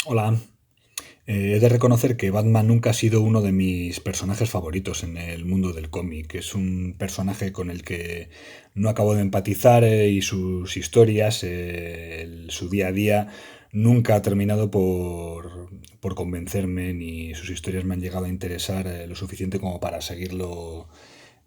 Hola. He de reconocer que Batman nunca ha sido uno de mis personajes favoritos en el mundo del cómic. Es un personaje con el que no acabo de empatizar, y sus historias, su día a día, nunca ha terminado por convencerme, ni sus historias me han llegado a interesar lo suficiente como para seguirlo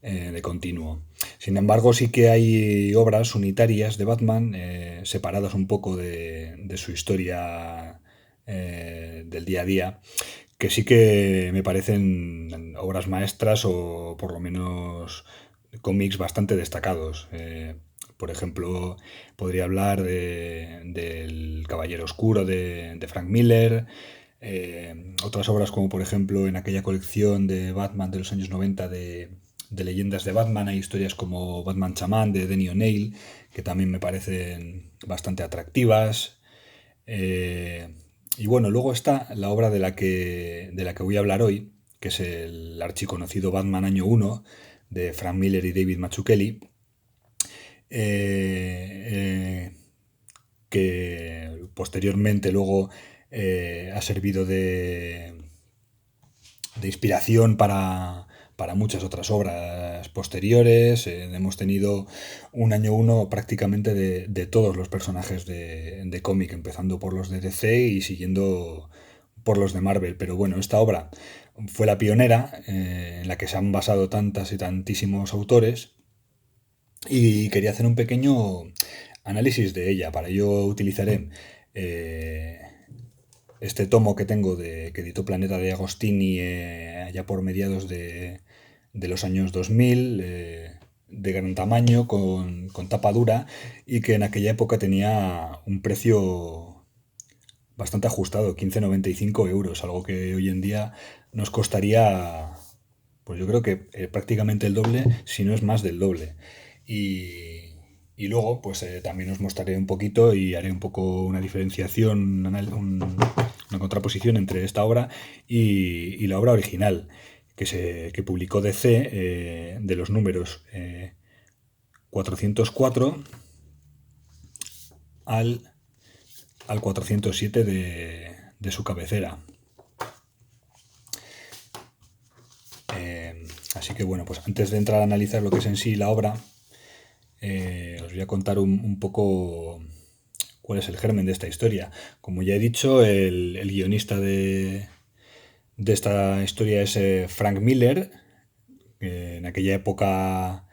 de continuo. Sin embargo, sí que hay obras unitarias de Batman, separadas un poco de su historia del día a día, que sí que me parecen obras maestras o por lo menos cómics bastante destacados. Por ejemplo, podría hablar del Caballero Oscuro de Frank Miller. Otras obras como por ejemplo en aquella colección de Batman de los años 90 de leyendas de Batman, hay historias como Batman Chamán de Denny O'Neil, que también me parecen bastante atractivas. Eh, y bueno, luego está la obra de la que voy a hablar hoy, que es el archiconocido Batman Año 1 de Frank Miller y David Mazzucchelli, eh, que posteriormente luego ha servido de inspiración para muchas otras obras posteriores. Hemos tenido un año uno prácticamente de todos los personajes de cómic, empezando por los de DC y siguiendo por los de Marvel. Pero bueno, esta obra fue la pionera, en la que se han basado tantas y tantísimos autores, y quería hacer un pequeño análisis de ella. Para ello utilizaré eh, este tomo que tengo que editó Planeta de Agostini, allá por mediados de los años 2000, de gran tamaño, con tapa dura, y que en aquella época tenía un precio bastante ajustado, 15,95 euros, algo que hoy en día nos costaría, pues yo creo que prácticamente el doble, si no es más del doble. Y luego, pues también os mostraré un poquito y haré un poco una diferenciación, una contraposición entre esta obra y la obra original que publicó DC, de los números 404 al, al 407 de su cabecera. Así que bueno, pues antes de entrar a analizar lo que es en sí la obra, os voy a contar un poco cuál es el germen de esta historia. Como ya he dicho, el guionista de esta historia es Frank Miller, que en aquella época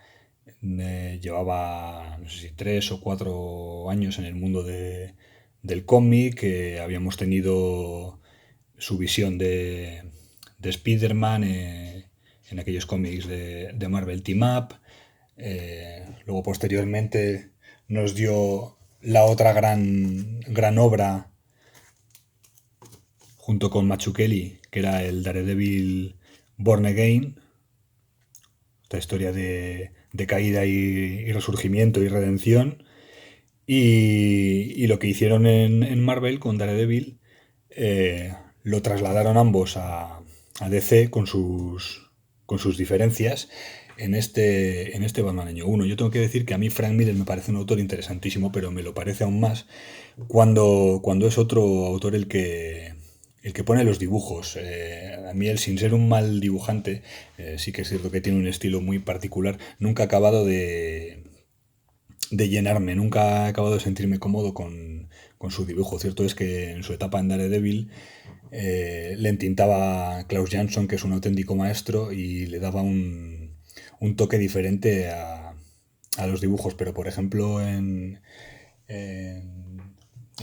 llevaba, no sé si 3 o 4 años en el mundo del cómic. Habíamos tenido su visión de Spider-Man, en aquellos cómics de Marvel Team Up. Luego posteriormente nos dio la otra gran obra junto con Mazzucchelli, que era el Daredevil Born Again, esta historia de caída y resurgimiento y redención. Y lo que hicieron en Marvel con Daredevil, lo trasladaron ambos a DC con sus diferencias en este Batman Año 1. Yo tengo que decir que a mí Frank Miller me parece un autor interesantísimo, pero me lo parece aún más cuando es otro autor el que pone los dibujos. A mí él, sin ser un mal dibujante, sí que es cierto que tiene un estilo muy particular. Nunca ha acabado de llenarme, nunca he acabado de sentirme cómodo con su dibujo. Cierto es que en su etapa en Daredevil le entintaba Klaus Jansson, que es un auténtico maestro, y le daba un toque diferente a los dibujos. Pero por ejemplo en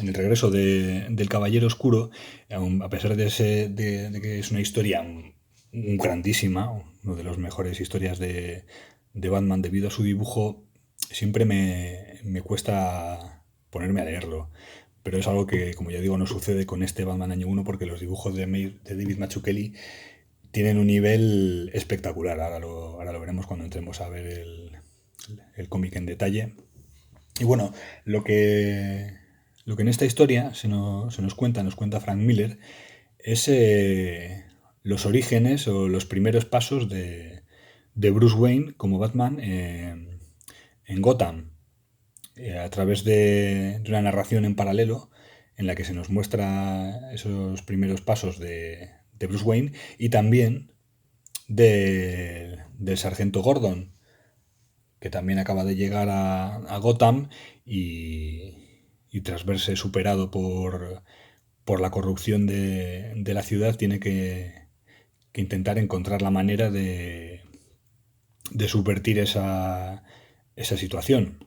el regreso del Caballero Oscuro, a pesar de que es una historia grandísima, una de las mejores historias de Batman, debido a su dibujo, siempre me cuesta ponerme a leerlo. Pero es algo que, como ya digo, no sucede con este Batman Año 1, porque los dibujos de David Mazzucchelli tienen un nivel espectacular. Ahora lo veremos cuando entremos a ver el cómic en detalle. Y bueno, lo que en esta historia nos cuenta Frank Miller, es los orígenes o los primeros pasos de Bruce Wayne como Batman en Gotham, a través de una narración en paralelo, en la que se nos muestra esos primeros pasos de Bruce Wayne y también del sargento Gordon, que también acaba de llegar a Gotham y tras verse superado por la corrupción de la ciudad, tiene que intentar encontrar la manera de subvertir esa situación.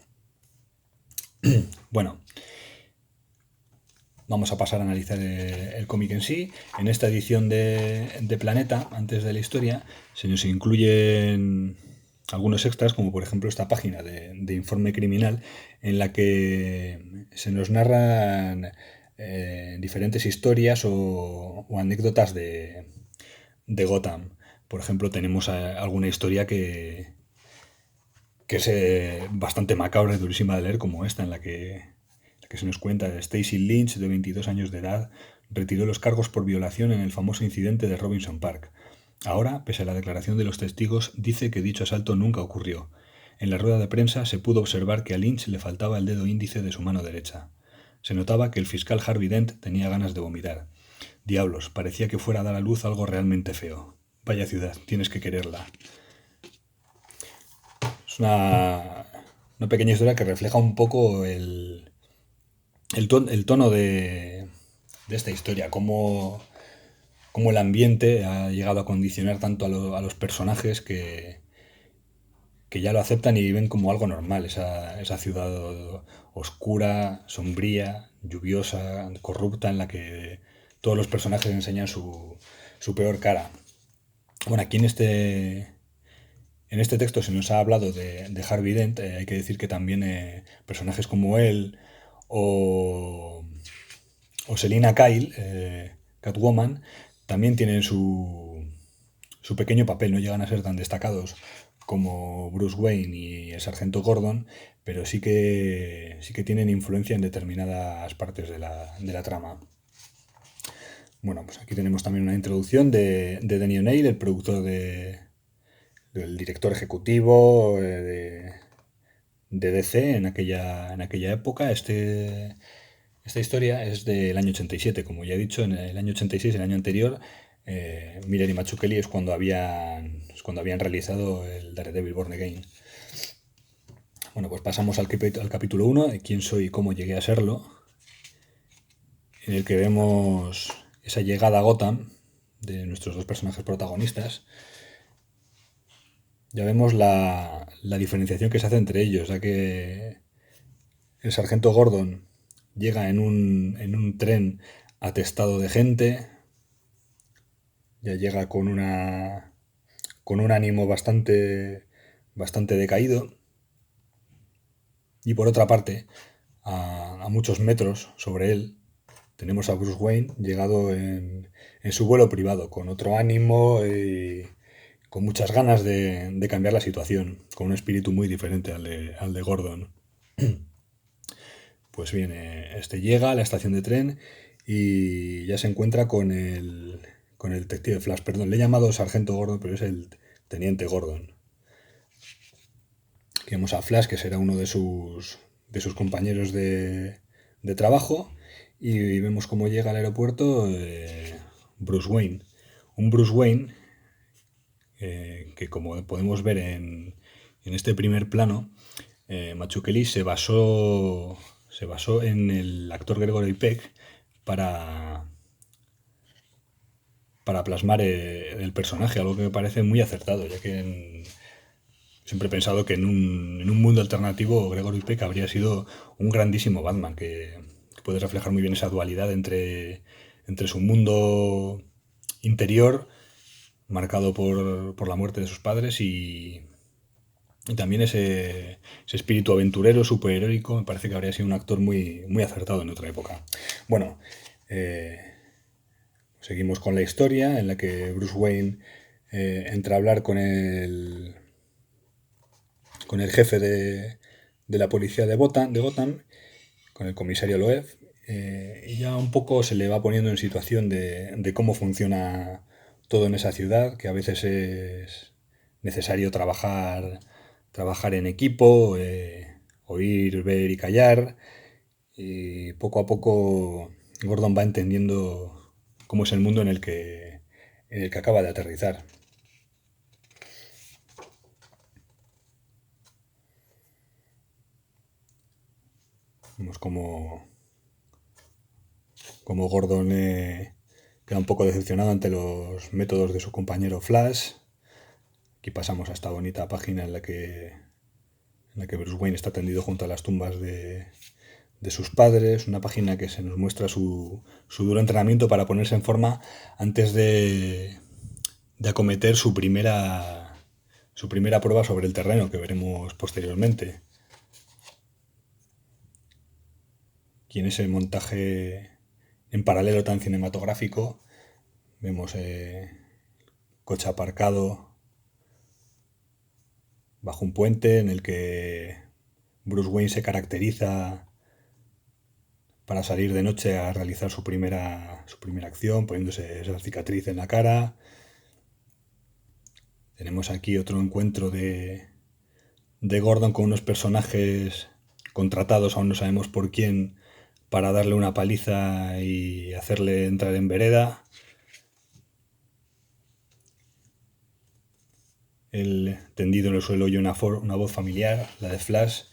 Bueno, vamos a pasar a analizar el cómic en sí. En esta edición de Planeta, antes de la historia, se nos incluyen algunos extras, como por ejemplo esta página de Informe Criminal, en la que se nos narran diferentes historias o anécdotas de Gotham. Por ejemplo, tenemos alguna historia que es bastante macabra y durísima de leer, como esta, en la que se nos cuenta de Stacy Lynch, de 22 años de edad, retiró los cargos por violación en el famoso incidente de Robinson Park. Ahora, pese a la declaración de los testigos, dice que dicho asalto nunca ocurrió. En la rueda de prensa se pudo observar que a Lynch le faltaba el dedo índice de su mano derecha. Se notaba que el fiscal Harvey Dent tenía ganas de vomitar. Diablos, parecía que fuera a dar a luz algo realmente feo. Vaya ciudad, tienes que quererla. Es una pequeña historia que refleja un poco el tono de esta historia, cómo el ambiente ha llegado a condicionar tanto a los personajes que ya lo aceptan y viven como algo normal, esa ciudad oscura, sombría, lluviosa, corrupta, en la que todos los personajes enseñan su peor cara. Bueno, aquí en este texto se nos ha hablado de Harvey Dent, hay que decir que también personajes como él o, o Selina Kyle, Catwoman, también tienen su pequeño papel, no llegan a ser tan destacados como Bruce Wayne y el sargento Gordon, pero sí que tienen influencia en determinadas partes de la trama. Bueno, pues aquí tenemos también una introducción de Denny O'Neil, el productor del director ejecutivo de DC en aquella época. Esta historia es del año 87, como ya he dicho, en el año 86, el año anterior, Miller y Mazzucchelli es cuando habían realizado el Daredevil Born Again. Bueno, pues pasamos al capítulo 1, de quién soy y cómo llegué a serlo, en el que vemos esa llegada a Gotham de nuestros dos personajes protagonistas. Ya vemos la diferenciación que se hace entre ellos, ya que el sargento Gordon llega en un tren atestado de gente, ya llega con un ánimo bastante decaído, y por otra parte, a muchos metros sobre él, tenemos a Bruce Wayne llegado en su vuelo privado, con otro ánimo y con muchas ganas de cambiar la situación, con un espíritu muy diferente al de Gordon. Pues bien, este llega a la estación de tren y ya se encuentra con el detective Flash. Perdón, le he llamado sargento Gordon, pero es el teniente Gordon. Aquí vemos a Flash, que será uno de sus compañeros de trabajo, y vemos cómo llega al aeropuerto Bruce Wayne. Un Bruce Wayne que, como podemos ver en este primer plano, Mazzucchelli se basó en el actor Gregory Peck para plasmar el personaje, algo que me parece muy acertado, ya que siempre he pensado que en un mundo alternativo Gregory Peck habría sido un grandísimo Batman, que puede reflejar muy bien esa dualidad entre su mundo interior, marcado por la muerte de sus padres, y también ese espíritu aventurero, superheroico. Me parece que habría sido un actor muy, muy acertado en otra época. Bueno, seguimos con la historia en la que Bruce Wayne entra a hablar con el jefe de la policía de Gotham, con el comisario Loeb, y ya un poco se le va poniendo en situación de cómo funciona todo en esa ciudad, que a veces es necesario trabajar en equipo, oír, ver y callar, y poco a poco Gordon va entendiendo cómo es el mundo en el que acaba de aterrizar. Vemos como Gordon queda un poco decepcionado ante los métodos de su compañero Flash. Aquí pasamos a esta bonita página en la que Bruce Wayne está tendido junto a las tumbas de sus padres, una página que se nos muestra su duro entrenamiento para ponerse en forma antes de acometer su primera prueba sobre el terreno, que veremos posteriormente. Y en ese montaje en paralelo tan cinematográfico vemos coche aparcado bajo un puente en el que Bruce Wayne se caracteriza para salir de noche a realizar su primera acción, poniéndose esa cicatriz en la cara. Tenemos aquí otro encuentro de Gordon con unos personajes contratados, aún no sabemos por quién, para darle una paliza y hacerle entrar en vereda. Él tendido en el suelo oye una voz familiar, la de Flash,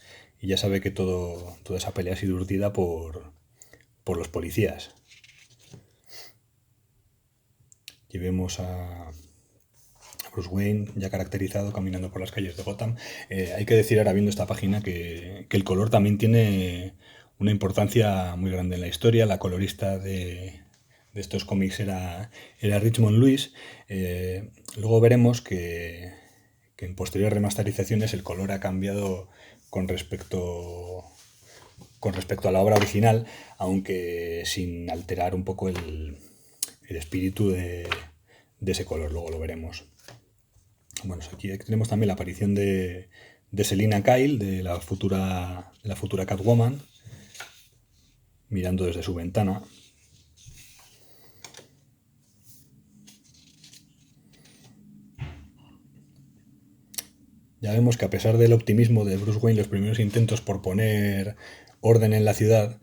y ya sabe que toda esa pelea ha sido urdida por los policías. Y vemos a Bruce Wayne ya caracterizado caminando por las calles de Gotham. Hay que decir ahora viendo esta página que el color también tiene una importancia muy grande en la historia. La colorista de estos cómics era Richmond Lewis. Luego veremos que en posteriores remasterizaciones el color ha cambiado con respecto a la obra original, aunque sin alterar un poco el espíritu de ese color. Luego lo veremos. Bueno, aquí tenemos también la aparición de Selina Kyle, de la futura Catwoman, mirando desde su ventana. Ya vemos que a pesar del optimismo de Bruce Wayne, los primeros intentos por poner orden en la ciudad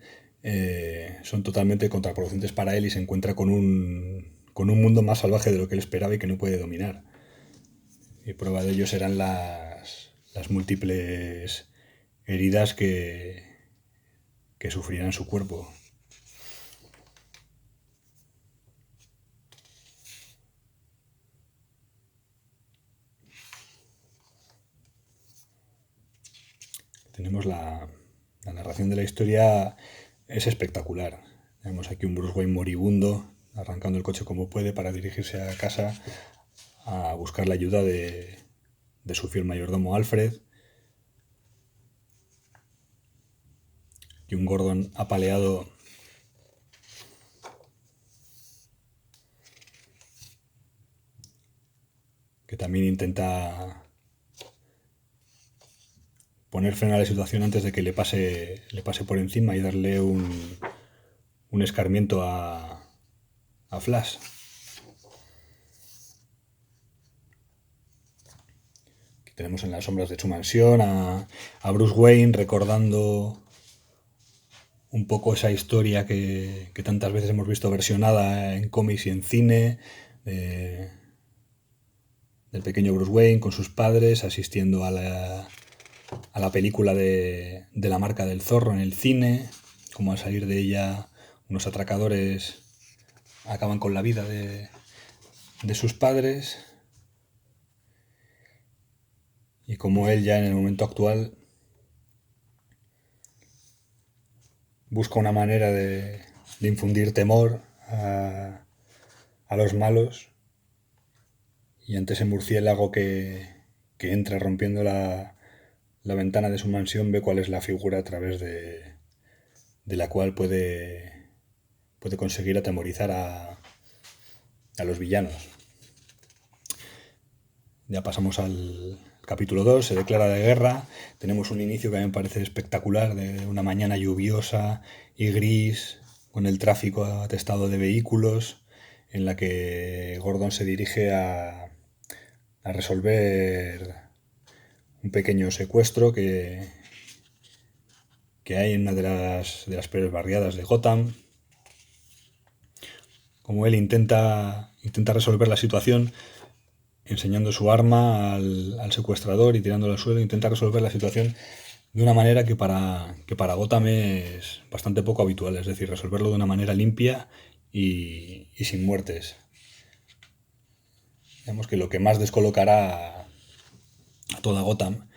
son totalmente contraproducentes para él y se encuentra con un mundo más salvaje de lo que él esperaba y que no puede dominar. Y prueba de ello serán las múltiples heridas que sufrirá en su cuerpo. Tenemos la narración de la historia, es espectacular. Vemos aquí un Bruce Wayne moribundo, arrancando el coche como puede para dirigirse a casa a buscar la ayuda de su fiel mayordomo Alfred. Y un Gordon apaleado que también intenta poner freno a la situación antes de que le pase por encima y darle un escarmiento a Flash. Aquí tenemos en las sombras de su mansión a Bruce Wayne recordando un poco esa historia que tantas veces hemos visto versionada en cómics y en cine, del pequeño Bruce Wayne con sus padres asistiendo a la película de la marca del zorro en el cine, como al salir de ella unos atracadores acaban con la vida de sus padres, y como él ya en el momento actual busca una manera de infundir temor a los malos, y ante ese murciélago que entra rompiendo la ventana de su mansión ve cuál es la figura a través de la cual puede conseguir atemorizar a los villanos. Ya pasamos al capítulo 2, se declara de guerra. Tenemos un inicio que a mí me parece espectacular, de una mañana lluviosa y gris, con el tráfico atestado de vehículos, en la que Gordon se dirige a resolver un pequeño secuestro que hay en una de las peores barriadas de Gotham. como él intenta resolver la situación enseñando su arma al secuestrador y tirándolo al suelo. Intenta resolver la situación de una manera que para Gotham es bastante poco habitual, es decir, resolverlo de una manera limpia y sin muertes. Digamos que lo que más descolocará a toda Gotham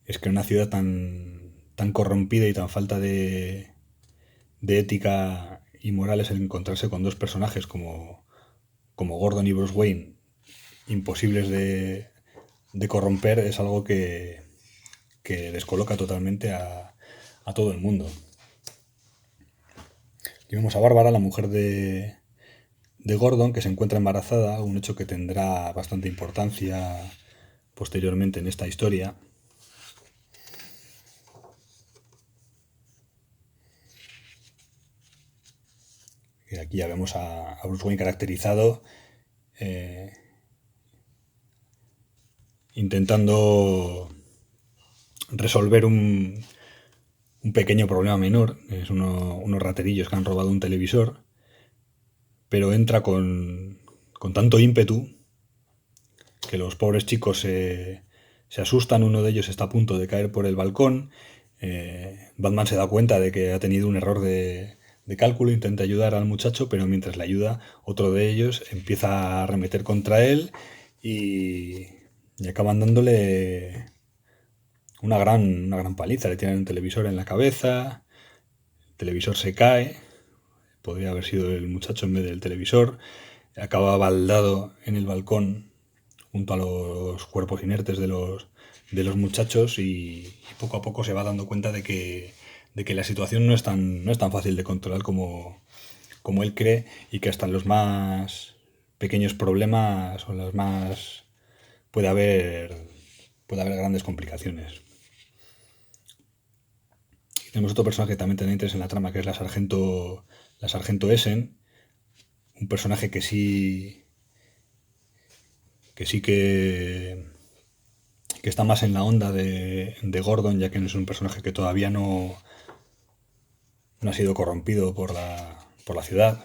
es que una ciudad tan corrompida y tan falta de ética y morales, el encontrarse con dos personajes como Gordon y Bruce Wayne, imposibles de corromper, es algo que descoloca totalmente a todo el mundo. Y vemos a Bárbara, la mujer de Gordon, que se encuentra embarazada, un hecho que tendrá bastante importancia posteriormente en esta historia. Y aquí ya vemos a Bruce Wayne caracterizado, intentando resolver un pequeño problema menor. Es unos raterillos que han robado un televisor, pero entra con tanto ímpetu que los pobres chicos se asustan. Uno de ellos está a punto de caer por el balcón. Batman se da cuenta de que ha tenido un error de cálculo, intenta ayudar al muchacho, pero mientras le ayuda, otro de ellos empieza a arremeter contra él y acaban dándole una gran paliza. Le tiran un televisor en la cabeza, el televisor se cae, podría haber sido el muchacho en vez del televisor, acaba baldado en el balcón junto a los cuerpos inertes de los muchachos, y poco a poco se va dando cuenta de que la situación no es tan fácil de controlar como él cree, y que hasta en los más pequeños problemas o las más puede haber grandes complicaciones. Y tenemos otro personaje que también tiene interés en la trama, que es la sargento Essen, un personaje que está más en la onda de Gordon, ya que no es un personaje que todavía no ha sido corrompido por la ciudad.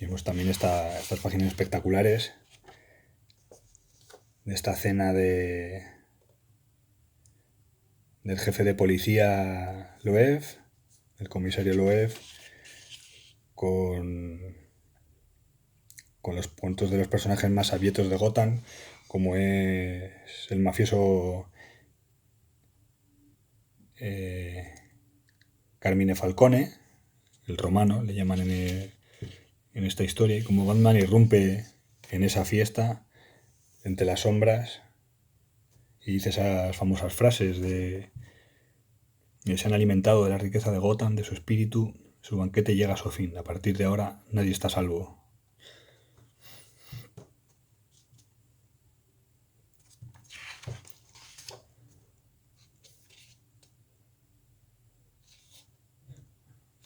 Y vemos también estas páginas espectaculares de esta escena del jefe de policía Loeb, el comisario Loeb, con los puntos de los personajes más abiertos de Gotham, como es el mafioso Carmine Falcone, el romano, le llaman en esta historia, y como Batman irrumpe en esa fiesta entre las sombras y dice esas famosas frases de se han alimentado de la riqueza de Gotham, de su espíritu, su banquete llega a su fin, a partir de ahora nadie está a salvo.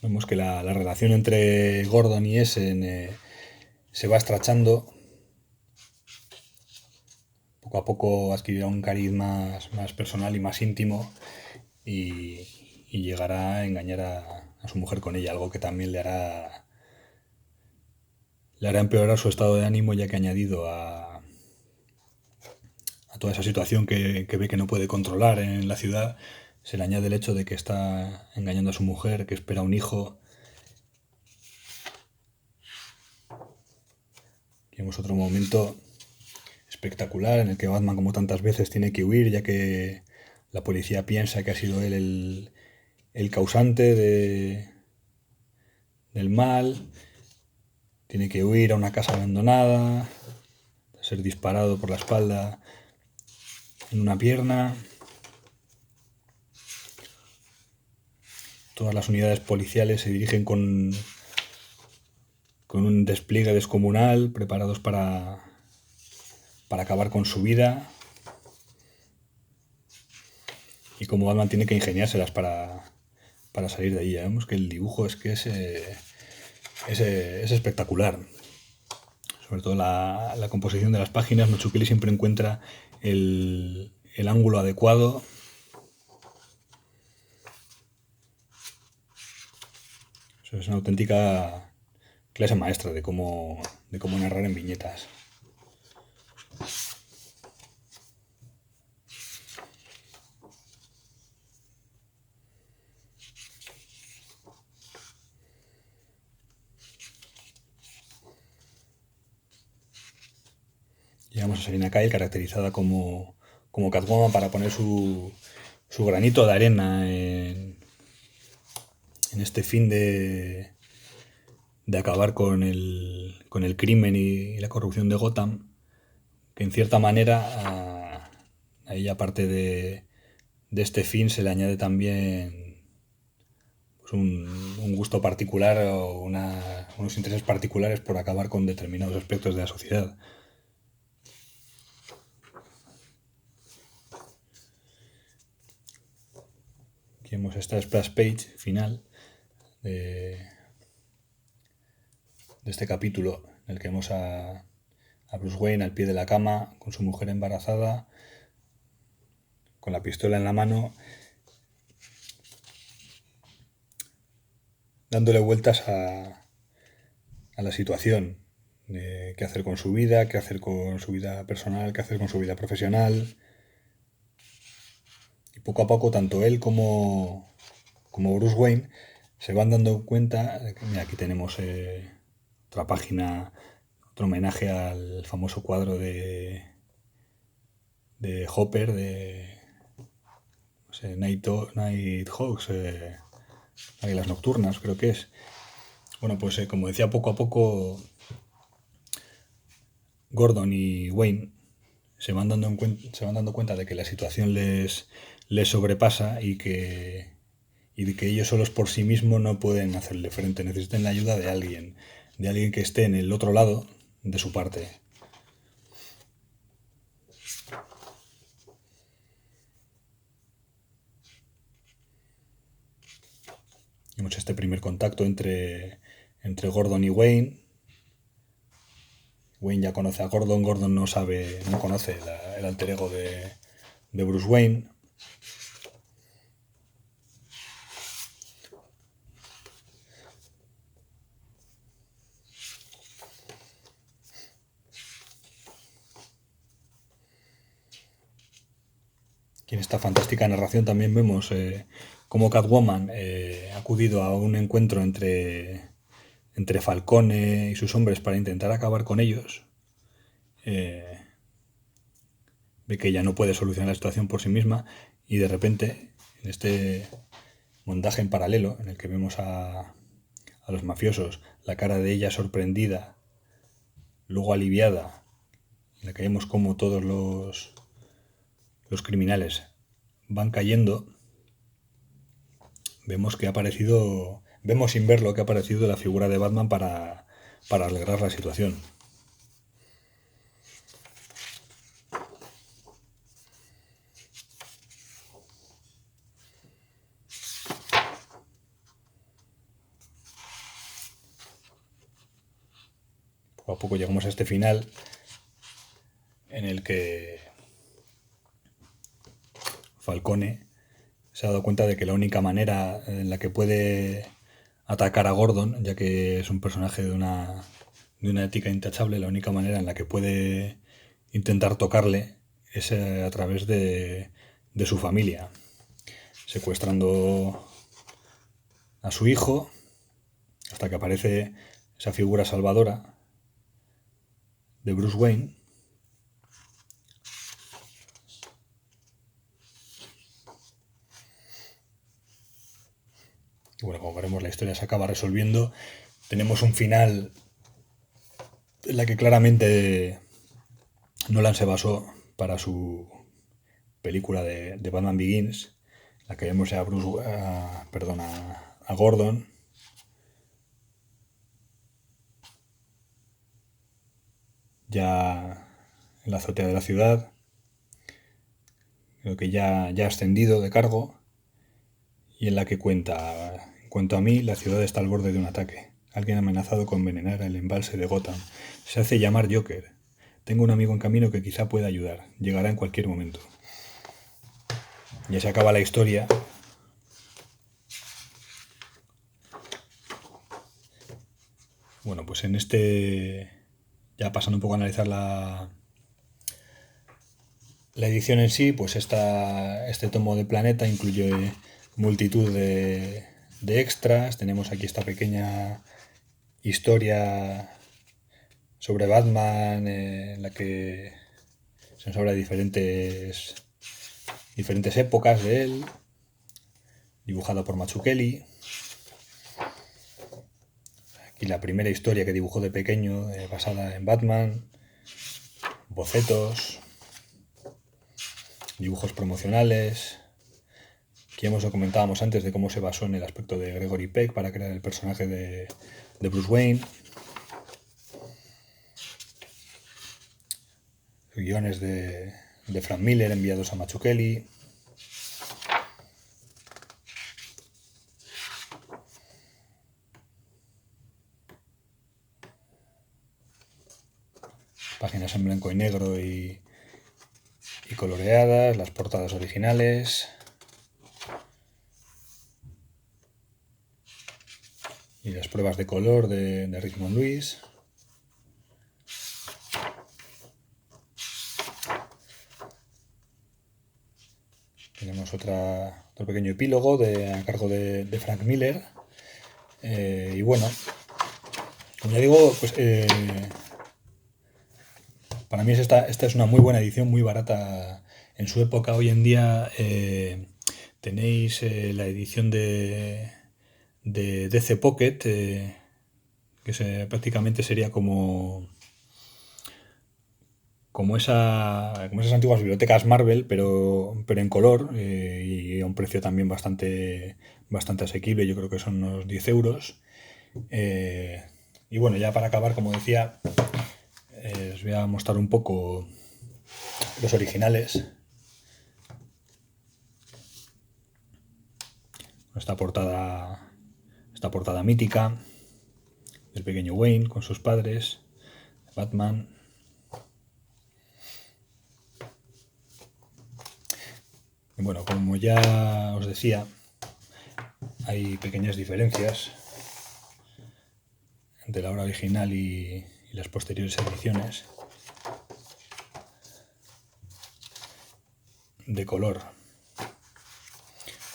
Vemos que la relación entre Gordon y Essen se va estrechando. Poco a poco adquirirá un cariz más personal y más íntimo, y llegará a engañar a su mujer con ella, algo que también le hará empeorar su estado de ánimo, ya que añadido a toda esa situación que ve que no puede controlar en la ciudad, se le añade el hecho de que está engañando a su mujer, que espera un hijo. Y vemos otro momento espectacular en el que Batman, como tantas veces, tiene que huir, ya que la policía piensa que ha sido él el causante del mal. Tiene que huir a una casa abandonada, ser disparado por la espalda en una pierna. Todas las unidades policiales se dirigen con un despliegue descomunal, preparados para acabar con su vida, y como Batman tiene que ingeniárselas para salir de ahí. Ya vemos que el dibujo es espectacular, sobre todo la composición de las páginas. Mazzucchelli siempre encuentra el ángulo adecuado. Eso es una auténtica clase maestra de cómo narrar en viñetas. Llegamos a Selina Kyle, caracterizada como Catwoman, para poner su granito de arena en este fin de acabar con el crimen y la corrupción de Gotham, que en cierta manera a ella, aparte de este fin, se le añade también pues un gusto particular o unos intereses particulares por acabar con determinados aspectos de la sociedad. Aquí vemos esta splash page final de este capítulo, en el que vemos a Bruce Wayne al pie de la cama con su mujer embarazada, con la pistola en la mano, dándole vueltas a la situación de qué hacer con su vida, qué hacer con su vida personal, qué hacer con su vida profesional. Y poco a poco, tanto él como Bruce Wayne se van dando cuenta. Mira, aquí tenemos otra página, otro homenaje al famoso cuadro de Hopper, de no sé, Nighthawks, Águilas Nocturnas, creo que es. Bueno, pues como decía, poco a poco Gordon y Wayne se van dando cuenta de que la situación les sobrepasa y de que ellos solos por sí mismos no pueden hacerle frente. Necesitan la ayuda de alguien que esté en el otro lado de su parte. Vemos este primer contacto entre Gordon y Wayne. Wayne ya conoce a Gordon. Gordon no conoce el alter ego de Bruce Wayne. Y en esta fantástica narración también vemos cómo Catwoman ha acudido a un encuentro entre Falcone y sus hombres para intentar acabar con ellos. Ve que ella no puede solucionar la situación por sí misma y de repente, en este montaje en paralelo en el que vemos a los mafiosos, la cara de ella sorprendida, luego aliviada, en la que vemos cómo todos los criminales van cayendo, vemos sin verlo que ha aparecido la figura de Batman para alegrar la situación. Poco a poco llegamos a este final en el que Falcone se ha dado cuenta de que la única manera en la que puede atacar a Gordon, ya que es un personaje de una ética intachable, la única manera en la que puede intentar tocarle es a través de su familia, secuestrando a su hijo hasta que aparece esa figura salvadora de Bruce Wayne, y bueno, como veremos, la historia se acaba resolviendo. Tenemos un final en la que claramente Nolan se basó para su película de Batman Begins, la que vemos a Gordon ya en la azotea de la ciudad, creo que ya ascendido de cargo, y en la que cuenta: en cuanto a mí, la ciudad está al borde de un ataque. Alguien ha amenazado con envenenar el embalse de Gotham. Se hace llamar Joker, Tengo un amigo en camino que quizá pueda ayudar. Llegará en cualquier momento. Ya se acaba la historia. Bueno, pues en ya pasando un poco a analizar la edición en sí, pues este tomo de Planeta incluye multitud de extras. Tenemos aquí esta pequeña historia sobre Batman, en la que se nos habla de diferentes épocas de él, dibujada por Mazzucchelli. Aquí la primera historia que dibujó de pequeño, basada en Batman, bocetos, dibujos promocionales. Aquí hemos lo comentábamos antes de cómo se basó en el aspecto de Gregory Peck para crear el personaje de Bruce Wayne. Guiones de Frank Miller enviados a Mazzucchelli. Páginas en blanco y negro y coloreadas, las portadas originales. Y las pruebas de color de Richmond Lewis. Tenemos otro pequeño epílogo a cargo de Frank Miller. Y bueno, como ya digo, pues para mí esta es una muy buena edición, muy barata en su época. Hoy en día tenéis la edición de DC Pocket, que prácticamente sería como esas antiguas bibliotecas Marvel, pero en color, y a un precio también bastante asequible. Yo creo que son unos 10 euros. Y bueno, ya para acabar, como decía, os voy a mostrar un poco los originales. Esta portada mítica del pequeño Wayne con sus padres, Batman. Y bueno, como ya os decía, hay pequeñas diferencias entre la obra original y las posteriores ediciones de color.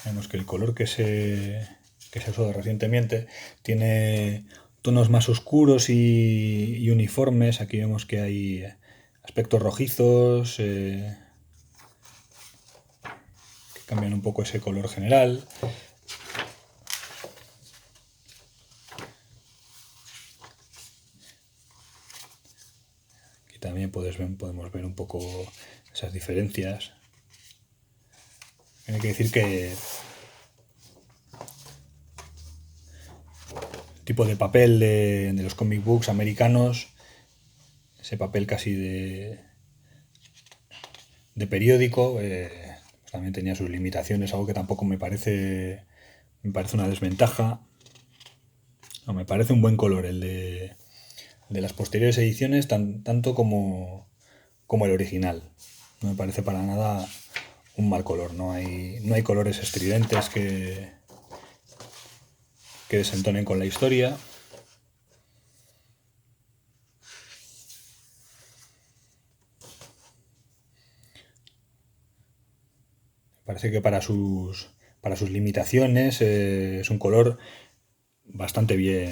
Vemos que el color que se usó recientemente tiene tonos más oscuros y uniformes. Aquí vemos que hay aspectos rojizos que cambian un poco ese color general. Aquí también podemos ver un poco esas diferencias. Hay que decir que el tipo de papel de los comic books americanos, ese papel casi de periódico, pues también tenía sus limitaciones, algo que tampoco me parece una desventaja. No, me parece un buen color el de las posteriores ediciones, tanto como el original. No me parece para nada un mal color. No hay colores estridentes que desentonen con la historia. Parece que para sus limitaciones es un color bastante bien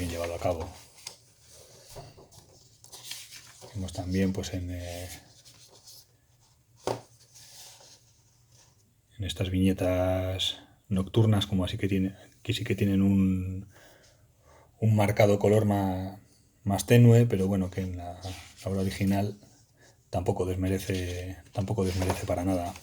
llevado a cabo. Vemos también pues en estas viñetas nocturnas, como así que sí que tienen un marcado color más tenue, pero bueno, que en la obra original tampoco desmerece para nada.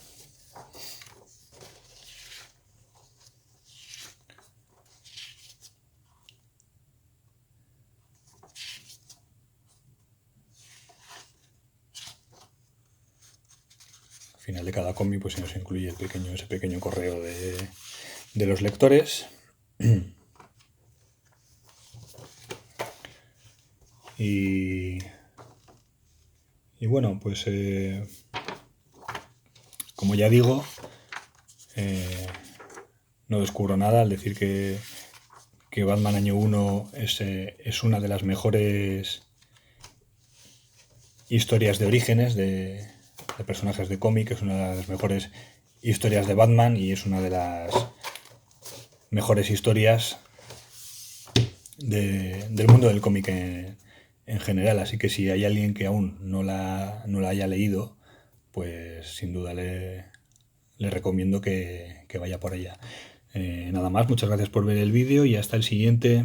Al final de cada cómic pues se nos incluye ese pequeño correo de los lectores. Y Y bueno, pues como ya digo, no descubro nada al decir que Batman Año 1 es una de las mejores historias de orígenes de personajes de cómic, es una de las mejores historias de Batman y es una de las mejores historias del mundo del cómic en general. Así que si hay alguien que aún no la haya leído, pues sin duda le recomiendo que vaya por ella. Nada más, muchas gracias por ver el vídeo y hasta el siguiente.